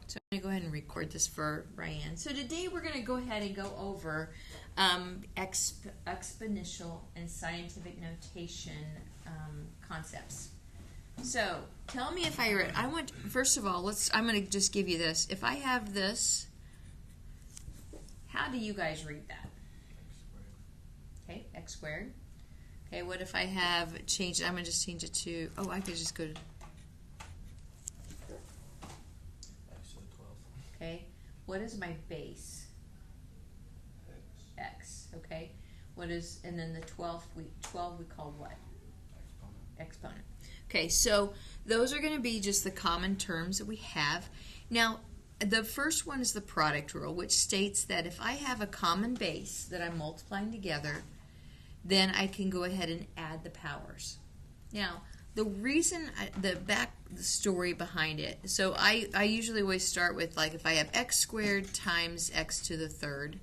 So I'm going to go ahead and record this for Ryan. So today we're going to go ahead and go over exponential and scientific notation concepts. So tell me if I read. I want first of all, I'm going to just give you this. If I have this, how do you guys read that? Okay, x squared. Okay, what if I have changed it? I'm going to just change it to. Oh, I could just go to. Okay, what is my base? X. Okay, what is, and then the 12 we call what? Exponent. Okay, so those are going to be just the common terms that we have. Now, the first one is the product rule, which states that if I have a common base that I'm multiplying together, then I can go ahead and add the powers. Now, the reason, the story behind it, so I usually always start with, like, if I have x squared times x to the third,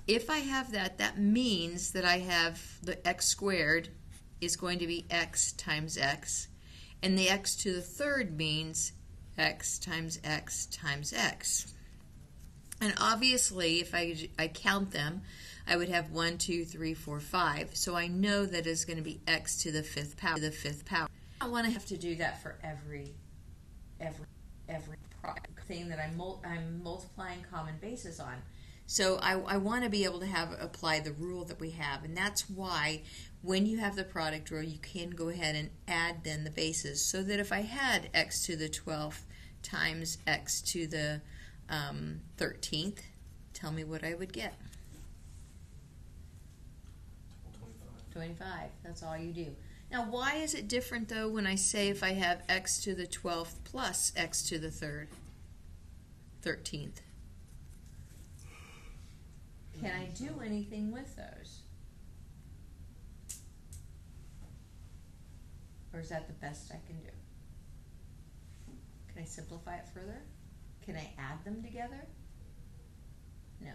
if I have that, that means that I have the x squared is going to be x times x, and the x to the third means x times x times x. And obviously, if I count them, I would have 1, 2, 3, 4, 5. So I know that it's going to be x to the fifth power. I don't want to have to do that for every product thing that I'm multiplying common bases on. So I want to be able to apply the rule that we have, and that's why when you have the product rule, you can go ahead and add then the bases, so that if I had x to the 12th times x to the 13th, tell me what I would get. 25. That's all you do. Now, why is it different, though, when I say if I have x to the 12th plus x to the 13th? Can I do anything with those? Or is that the best I can do? Can I simplify it further? Can I add them together? No,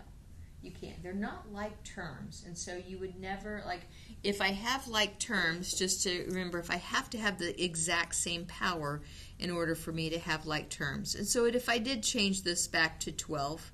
you can't. They're not like terms, and so you would never, like, if I have like terms, just to remember, if I have to have the exact same power in order for me to have like terms. And so if I did change this back to 12,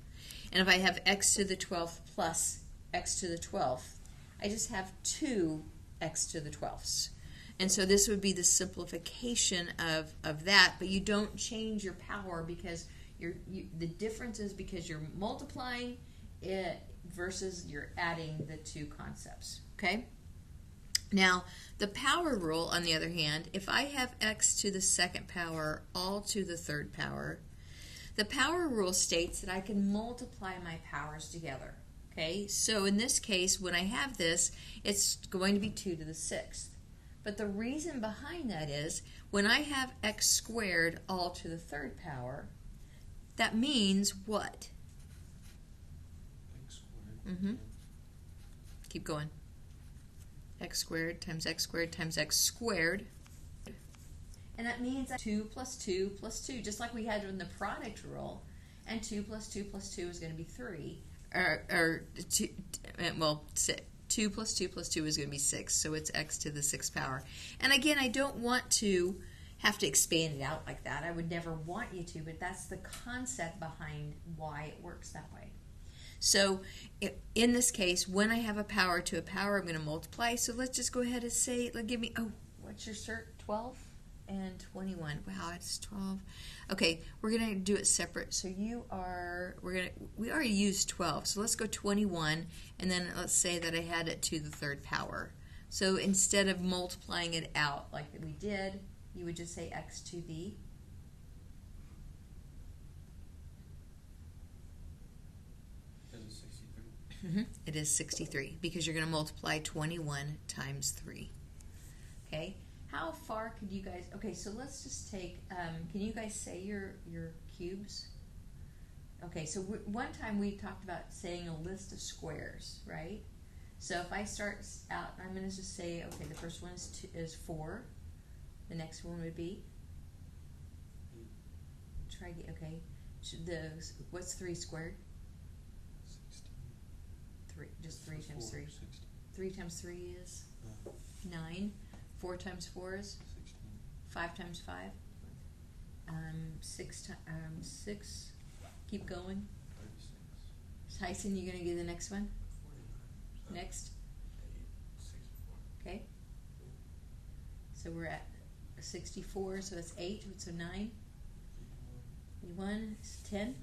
and if I have x to the 12th plus x to the 12th, I just have 2 x to the 12ths. And so this would be the simplification of that, but you don't change your power because the difference is because you're multiplying it versus you're adding the two concepts, okay? Now, the power rule, on the other hand, if I have x to the second power all to the third power, the power rule states that I can multiply my powers together, okay? So in this case, when I have this, it's going to be 2 to the 6th. But the reason behind that is when I have x squared all to the third power, that means what? X squared. Keep going. X squared times x squared times x squared. And that means 2 plus 2 plus 2, just like we had in the product rule. And 2 plus 2 plus 2 is going to be 3. Or 2, well, 6. 2 plus 2 plus 2 is going to be 6, so it's x to the 6th power. And again, I don't want to have to expand it out like that. I would never want you to, but that's the concept behind why it works that way. So in this case, when I have a power to a power, I'm going to multiply. So let's just go ahead and say, give me, what's your cert? 12 and 21. Wow, it's 12. Okay, we're going to do it separate. So we already used 12. So let's go 21, and then let's say that I had it to the third power. So instead of multiplying it out like we did, you would just say x to the It is 63 because you're going to multiply 21 times 3. Okay? How far could you guys... Okay, so let's just take... can you guys say your cubes? Okay, so one time we talked about saying a list of squares, right? So if I start out, I'm going to just say, okay, the first one is 4. The next one would be... Okay. What's 3 squared? 3. Just 3 times 3. 3 times 3 is 9. 4 times 4 is 16. 5 times 5. 6, keep going. 36. Tyson, you going to do the next one? 49. Next. 8, 64. Okay. So we're at 64, so that's 8, so 9. 81 is 10. 10.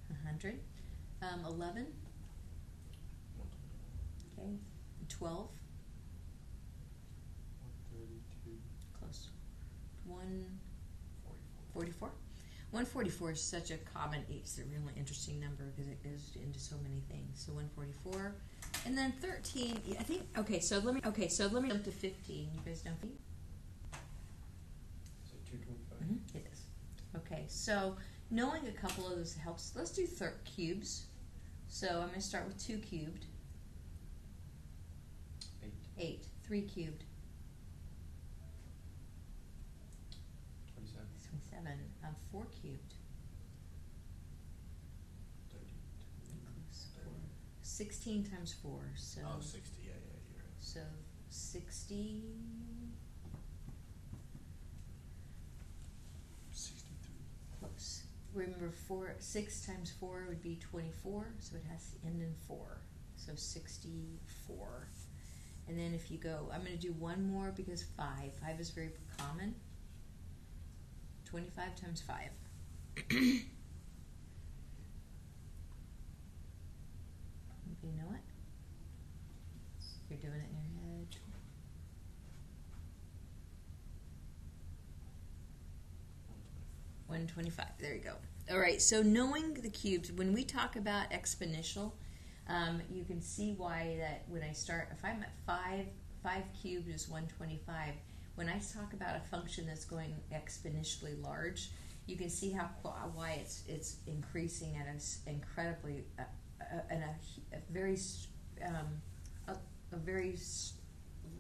100. 11. 121. Okay. 12. 132. Close. 144. 44. 144 is such a common, it's a really interesting number because it goes into so many things. So 144, and then 13. I think. Okay, so let me jump to 15. You guys know 15? Is it 225? Mm-hmm. It is. Okay, so knowing a couple of those helps. Let's do cubes. So I'm going to start with 2 cubed. 8. 8. 3 cubed. 27. 27. 4 cubed. 32. Close. 16 times 4. So. Oh, 60. Yeah, you're right. So 60. 63. Close. Remember, 6 times 4 would be 24, so it has to end in 4. So 64. And then if you go, I'm going to do one more because 5. 5 is very common. 25 times 5. Anybody know it? You're doing it in your head. 125. There you go. All right, so knowing the cubes, when we talk about exponential, you can see why that when I start, if I'm at 5 cubed is 125. When I talk about a function that's going exponentially large, you can see why it's increasing at an incredibly, a very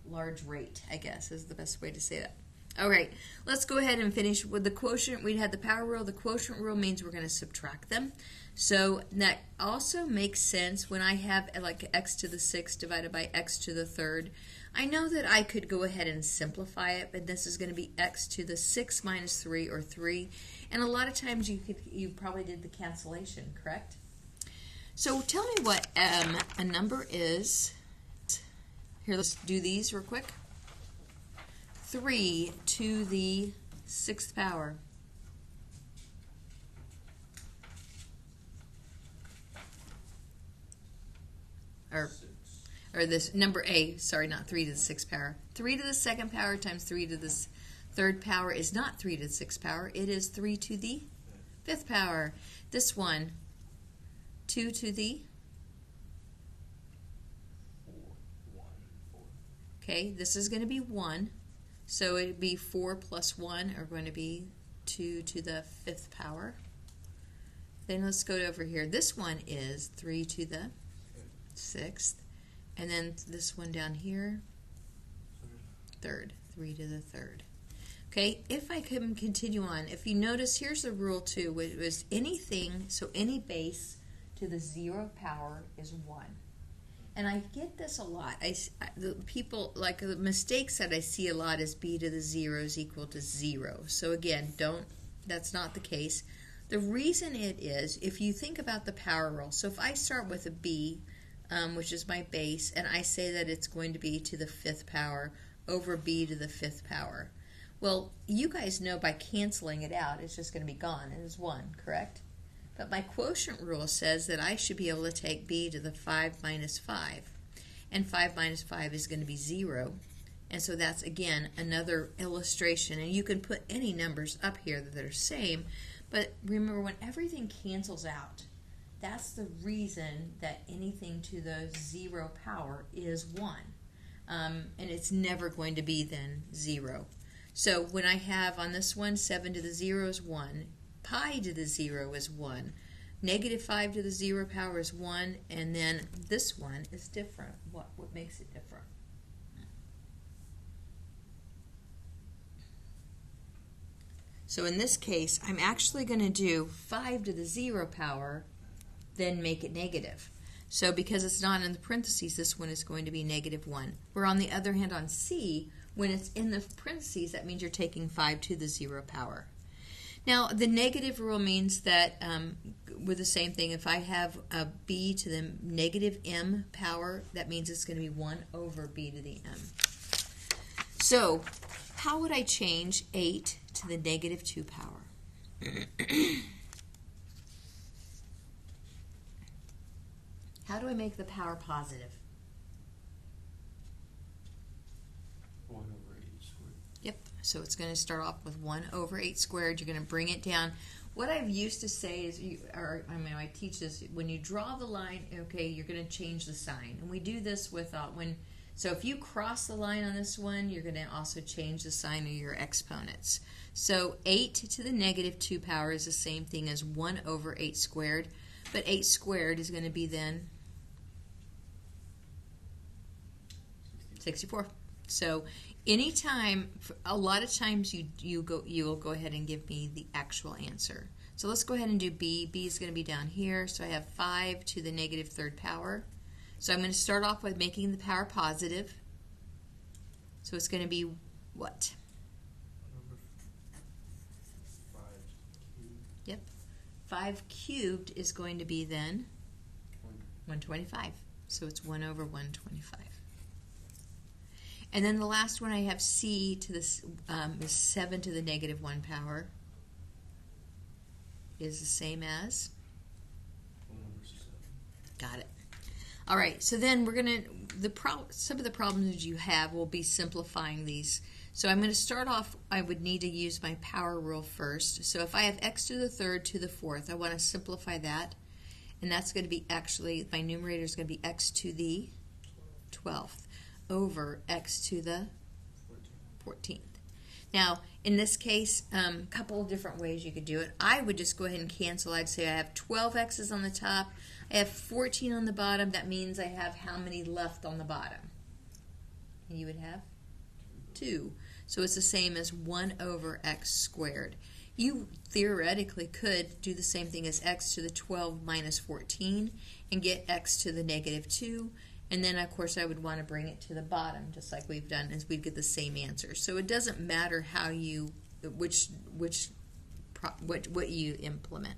large rate, I guess, is the best way to say that. All right, let's go ahead and finish with the quotient. We had the power rule. The quotient rule means we're going to subtract them. So that also makes sense when I have like x to the 6th divided by x to the 3rd. I know that I could go ahead and simplify it, but this is going to be x to the 6 minus 3, or 3. And a lot of times you probably did the cancellation, correct? So tell me what a number is. Here, let's do these real quick. 3 to the 6th power. Or this number A, sorry, not 3 to the 6th power. 3 to the 2nd power times 3 to the 3rd power is not 3 to the 6th power. It is 3 to the 5th power. This one, 2 to the 4. Okay, this is going to be 1. So it would be 4 plus 1 are going to be 2 to the 5th power. Then let's go over here. This one is 3 to the 6th. And then this one down here, 3rd. 3 to the 3rd. Okay, if I can continue on, if you notice, here's the rule too, which was anything, so any base to the 0 power is 1. And I get this a lot. The people, like the mistakes that I see a lot is b to the 0 is equal to 0. So again, that's not the case. The reason it is, if you think about the power rule, so if I start with a b, which is my base, and I say that it's going to be to the 5th power over b to the 5th power. Well, you guys know by canceling it out, it's just going to be gone. It is 1, correct? But my quotient rule says that I should be able to take b to the 5 minus 5. And 5 minus 5 is going to be 0. And so that's, again, another illustration. And you can put any numbers up here that are same. But remember, when everything cancels out, that's the reason that anything to the 0 power is 1. And it's never going to be then 0. So when I have on this one, 7 to the 0 is 1. Pi to the 0 is 1. Negative 5 to the 0 power is 1. And then this one is different. What makes it different? So in this case, I'm actually going to do 5 to the 0 power, then make it negative. So because it's not in the parentheses, this one is going to be negative 1. Where on the other hand on C, When it's in the parentheses, that means you're taking 5 to the 0 power. Now, the negative rule means that with the same thing, if I have a b to the negative m power, that means it's going to be 1 over b to the m. So, how would I change 8 to the negative 2 power? How do I make the power positive? 1 over 8 squared. Yep, so it's going to start off with 1 over 8 squared. You're going to bring it down. What I've used to say is, I teach this, when you draw the line, okay, you're going to change the sign. And we do this with, so if you cross the line on this one, you're going to also change the sign of your exponents. So 8 to the negative 2 power is the same thing as 1 over 8 squared. But 8 squared is going to be then 64. So anytime, a lot of times you will go ahead and give me the actual answer. So let's go ahead and do b. B is going to be down here. So I have 5 to the negative 3rd power. So I'm going to start off with making the power positive. So it's going to be what? 1 over 5 cubed. Yep. 5 cubed is going to be then 125. So it's 1 over 125. And then the last one I have c to this is 7 to the negative 1 power is the same as 1 over 7. Got it. All right, so then we're going to, some of the problems you have will be simplifying these. So I'm going to start off, I would need to use my power rule first. So if I have x to the 3rd to the 4th, I want to simplify that. And that's going to be actually, my numerator is going to be x to the 12th over x to the 14th. Now, in this case, a couple of different ways you could do it. I would just go ahead and cancel. I'd say I have 12 x's on the top. I have 14 on the bottom. That means I have how many left on the bottom? And you would have 2. So it's the same as 1 over x squared. You theoretically could do the same thing as x to the 12 minus 14 and get x to the negative 2. And then, of course, I would want to bring it to the bottom, just like we've done, as we'd get the same answer. So it doesn't matter how you, what you implement.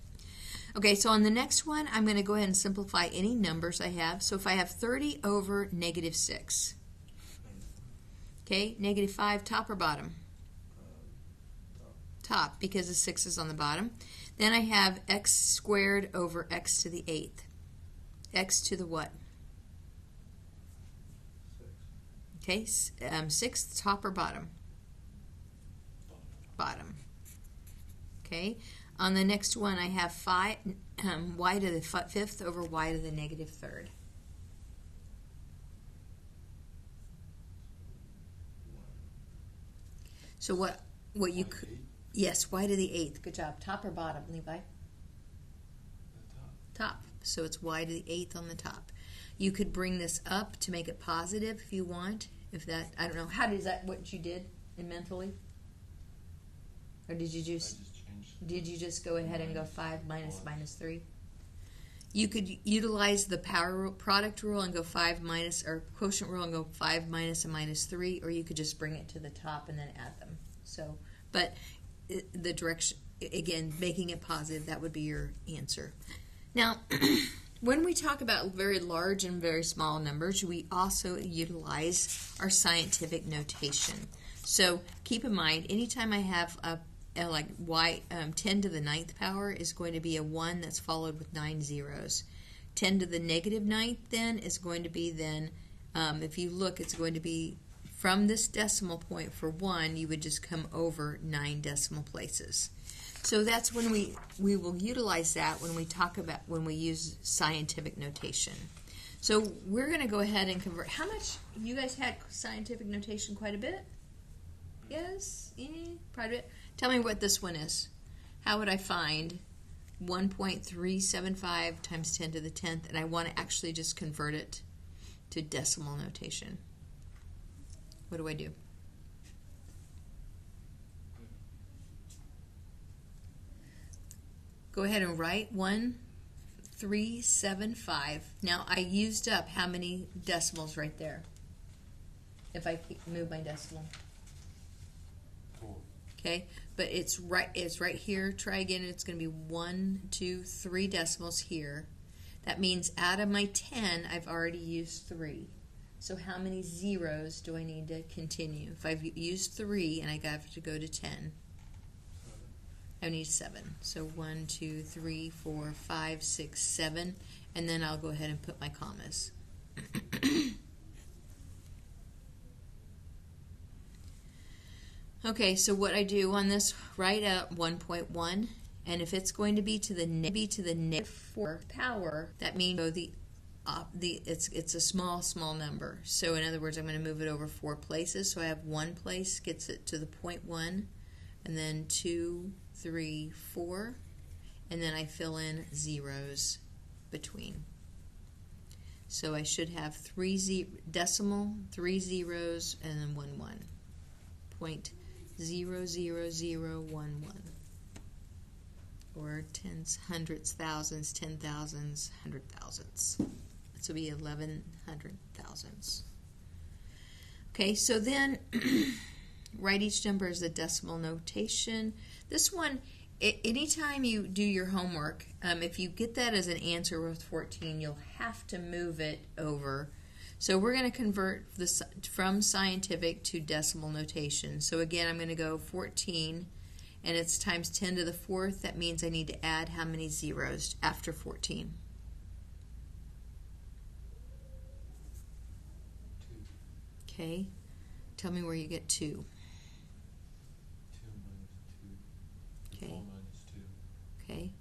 Okay, so on the next one, I'm going to go ahead and simplify any numbers I have. So if I have 30 over negative 6, okay, negative 5, top or bottom? Top, because the 6 is on the bottom. Then I have x squared over x to the 8th. X to the what? 6. Okay, 6, top or bottom? Bottom. Okay, on the next one I have 5, y to the 5th over y to the negative 3rd. So what you could, yes, y to the 8th. Good job. Top or bottom, Levi? Top. So it's y to the 8th on the top. You could bring this up to make it positive if you want. If that, I don't know, how does that, what you did mentally? Or did you just go ahead and go 5 minus 3? You could utilize the product rule and go 5 minus, or quotient rule and go 5 minus and minus 3, or you could just bring it to the top and then add them. So, but the direction, again, making it positive, that would be your answer. Now, when we talk about very large and very small numbers, we also utilize our scientific notation. So keep in mind, anytime I have like 10 to the 9th power is going to be a 1 that's followed with 9 zeros. 10 to the negative 9th then is going to be then, if you look, it's going to be from this decimal point for 1, you would just come over 9 decimal places. So that's when we will utilize that when we talk about, when we use scientific notation. So we're going to go ahead and convert. How much, you guys had scientific notation quite a bit? Yes? Quite a bit. Tell me what this one is. How would I find 1.375 times 10 to the 10th, and I want to actually just convert it to decimal notation? What do I do? Go ahead and write 1.375. Now I used up how many decimals right there? if I move my decimal. 4. Okay, but it's right here. Try again. It's going to be 1, 2, 3 decimals here. That means out of my 10, I've already used 3. So how many zeros do I need to continue? If I've used 3 and I got to go to 10, I need 7. So 1, 2, 3, 4, 5, 6, 7, and then I'll go ahead and put my commas. Okay, so what I do on this, write out 1.1, and if it's going to be to the negative 4 power, that means it's a small number. So in other words, I'm going to move it over 4 places. So I have 1 place gets it to the 0.1, and then 2, 3, 4, and then I fill in zeros between. So I should have 3 decimal, 3 zeros, and then 1 1. 0.00011, or tens, hundreds, thousands, 10,000s, 100,000s. This will be 1100 thousandths. Okay, so then write each number as a decimal notation. This one, anytime you do your homework, if you get that as an answer with 14, you'll have to move it over. So we're going to convert this from scientific to decimal notation. So again, I'm going to go 14, and it's times 10 to the 4th. That means I need to add how many zeros after 14? 2. Okay. Tell me where you get 2. 2 minus 2. Okay. 4 minus 2. Okay.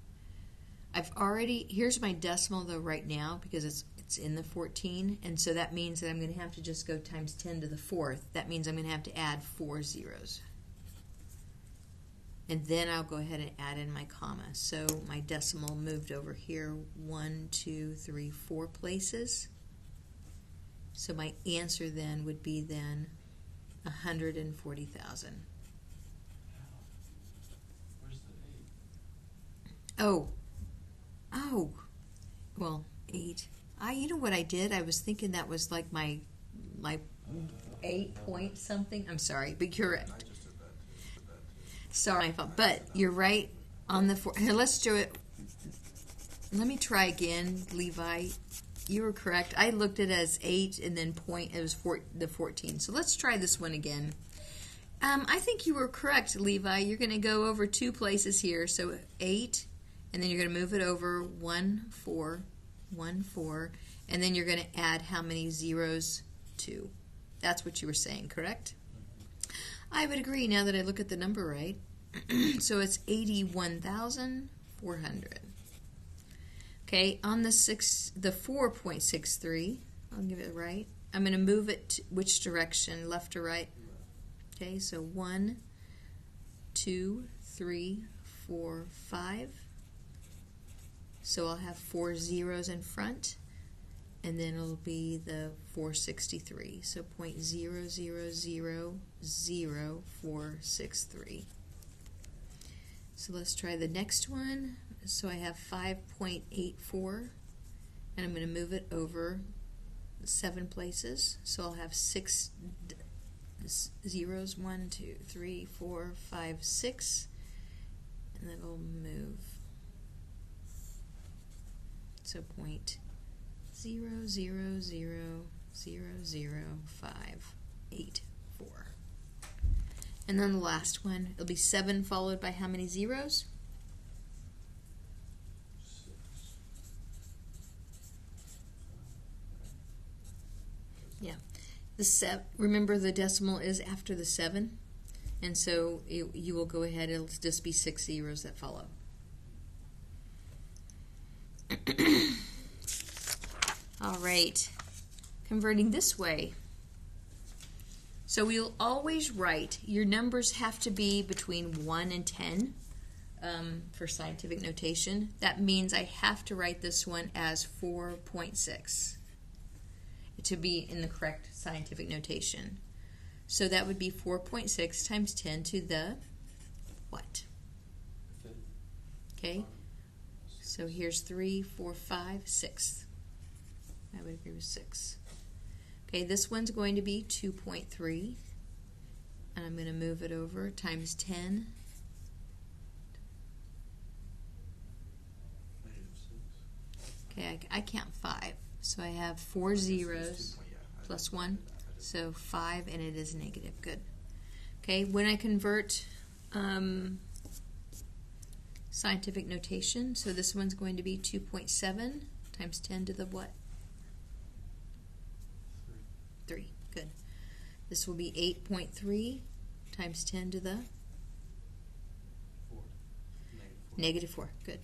Here's my decimal though right now because it's in the 14, and so that means that I'm going to have to just go times 10 to the 4th. That means I'm going to have to add 4 zeros. And then I'll go ahead and add in my comma. So my decimal moved over here 1, 2, 3, 4 places. So my answer then would be 140,000. Where's the 8? Oh, well, 8. You know what I did? I was thinking that was like my 8 point something. I'm sorry, but you're right. I just did that too. Sorry, but you're right on the 4. Here, let's do it. Let me try again, Levi. You were correct. I looked at it as 8 and then point. It was the 14. So let's try this one again. I think you were correct, Levi. You're going to go over 2 places here. So 8, and then you're going to move it over 1, 4. 1, 4, and then you're going to add how many zeros? 2. That's what you were saying, correct? I would agree now that I look at the number right. So it's 81,400. Okay, on the 4.63, I'll give it right. I'm going to move it to which direction, left or right? Okay, so 1, 2, 3, 4, 5. So I'll have 4 zeros in front, and then it'll be the 463. So 0.0000463. So let's try the next one. So I have 5.84, and I'm going to move it over 7 places. So I'll have 6 zeros, 1, 2, 3, 4, 5, 6, and then it'll move. So 0.0000584. And then the last one, it'll be 7 followed by how many zeros? 6. Yeah. Remember the decimal is after the 7, and so you will go ahead, it'll just be 6 zeros that follow. All right, converting this way. So we'll always write, your numbers have to be between 1 and 10 for scientific notation. That means I have to write this one as 4.6 to be in the correct scientific notation. So that would be 4.6 times 10 to the what? 5th. Okay, so here's 3, 4, 5, 6. I would agree with 6. Okay, this one's going to be 2.3, and I'm going to move it over times 10. Okay, I count 5, so I have 4 zeros plus 1, so 5, and it is negative. Good. Okay, when I convert scientific notation, so this one's going to be 2.7 times 10 to the what? 3. Good. This will be 8.3 times 10 to the? 4. Negative 4. Good.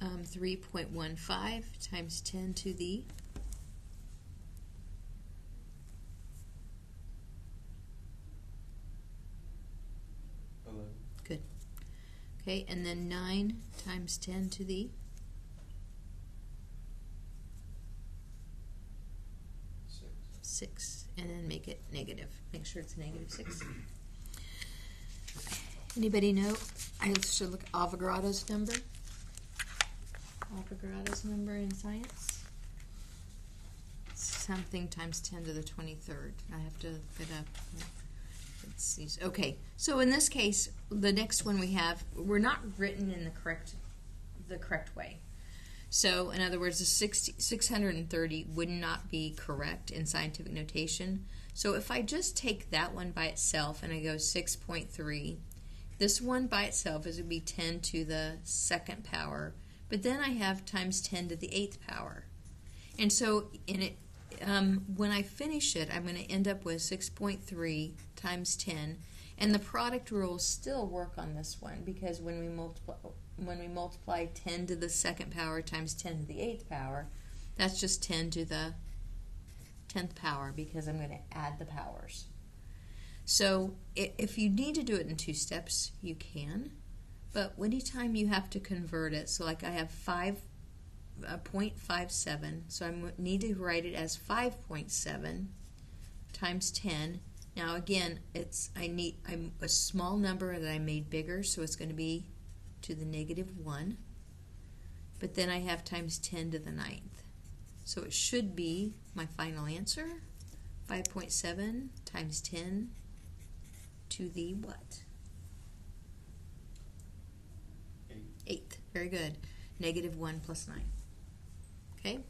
3.15 times 10 to the? 11. Good. Okay, and then 9 times 10 to the? 6. And then make it negative. Make sure it's negative 6. Anybody know? I should look at Avogadro's number. Avogadro's number in science? Something times 10 to the 23rd. I have to look it up. Let's see. Okay, so in this case, the next one we have, we're not written in the correct way. So, in other words, the 630 would not be correct in scientific notation. So if I just take that one by itself and I go 6.3, this one by itself is going to be 10 to the 2nd power. But then I have times 10 to the 8th power. And so when I finish it, I'm going to end up with 6.3 times 10. And the product rules still work on this one, because when we multiply 10 to the 2nd power times 10 to the 8th power, that's just 10 to the 10th power, because I'm going to add the powers. So if you need to do it in 2 steps, you can. But anytime you have to convert it, so like I have 0.57, so I need to write it as 5.7 times 10. Now again, I'm a small number that I made bigger, so it's going to be to the negative 1. But then I have times 10 to the 9th. So it should be my final answer, 5.7 times 10 to the what? 8th. Very good. Negative 1 plus 9. Okay?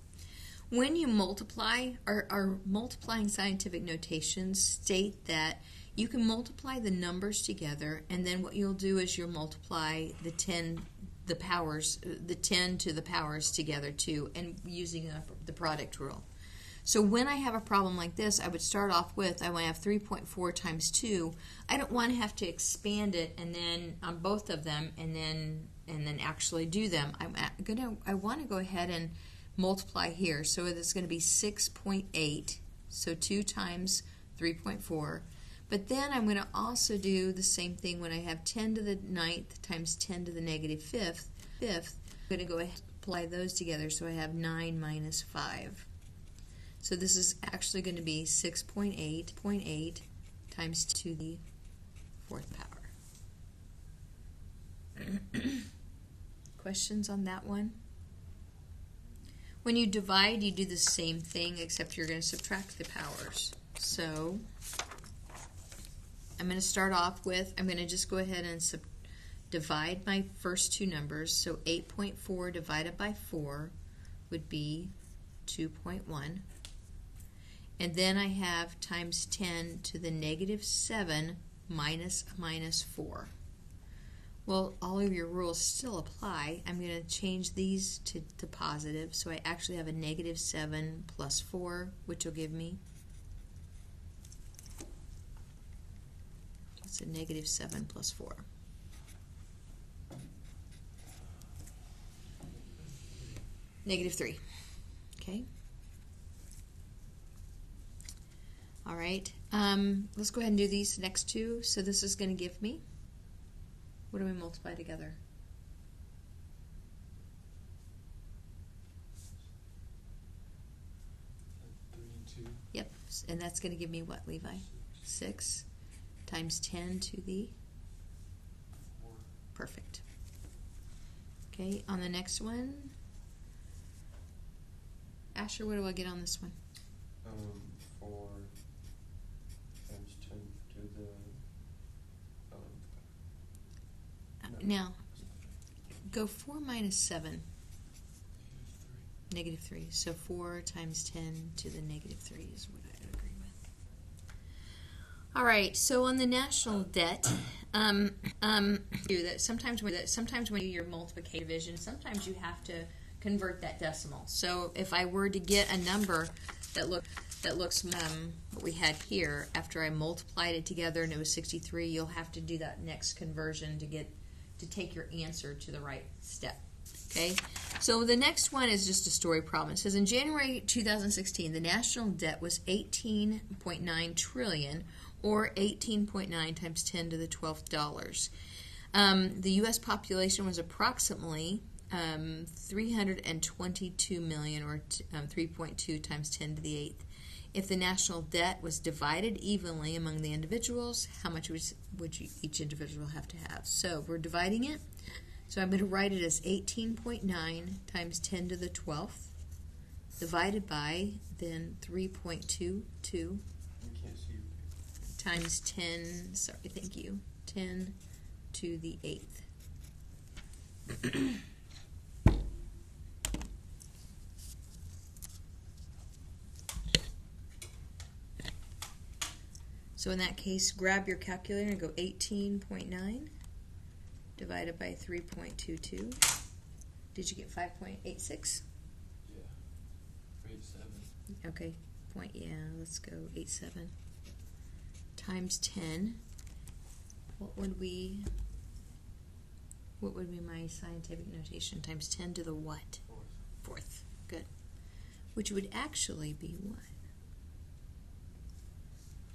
When you multiply, our multiplying scientific notations state that you can multiply the numbers together, and then what you'll do is you'll multiply the 10 to the powers together too, and using the product rule. So when I have a problem like this, I would start off with, I want to have 3.4 times 2. I don't want to have to expand it and then on both of them and then actually do them. I want to go ahead and multiply here. So it's going to be 6.8, so 2 times 3.4. But then I'm going to also do the same thing when I have 10 to the 9th times 10 to the negative 5th. I'm going to go ahead and apply those together, so I have 9 minus 5. So this is actually going to be 6.8 times 2 to the 4th power. Questions on that one? When you divide, you do the same thing, except you're going to subtract the powers. So I'm going to start off with, I'm going to just go ahead and divide my first 2 numbers. So 8.4 divided by 4 would be 2.1. And then I have times 10 to the negative 7 minus 4. Well, all of your rules still apply. I'm going to change these to positive, so I actually have a negative 7 plus 4, which will give me, it's a negative 7 plus 4. Negative 3. Okay? All right. Let's go ahead and do these next 2. So this is going to give me, what do we multiply together? 3 and 2. Yep. And that's going to give me what, Levi? 6 times 10 to the 4. perfect. Okay, on the next one, Asher, what do I get on this one? 4 times 10 to the 11th. No, Now, go 4 minus 7, negative 3. negative 3. So 4 times 10 to the negative 3 is what I would agree with. All right, so on the national debt, sometimes when you do your multiplication division, sometimes you have to convert that decimal. So if I were to get a number that looks what we had here, after I multiplied it together and it was 63, you'll have to do that next conversion to take your answer to the right step. Okay, so the next one is just a story problem. It says in January 2016, the national debt was 18.9 trillion, or 18.9 times 10 to the 12th dollars. The U.S. population was approximately 322 million, or 3.2 times 10 to the 8th. If the national debt was divided evenly among the individuals, how much would each individual have to have? So we're dividing it. So I'm going to write it as 18.9 times 10 to the 12th, divided by then 3.22 Can't see your paper. times 10, 10 to the 8th. So in that case, grab your calculator and go 18.9 divided by 3.22. Did you get 5.86? Yeah. 87. Okay, let's go 87 times 10. What would be my scientific notation? Times 10 to the what? 4th. Good. Which would actually be what?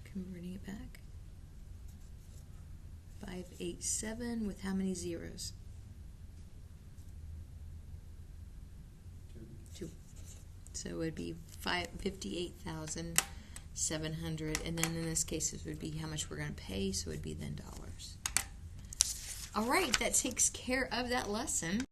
Converting it back. 587 with how many zeros? 2. So it would be 58,700, and then in this case it would be how much we're going to pay, so it would be then dollars. All right, that takes care of that lesson.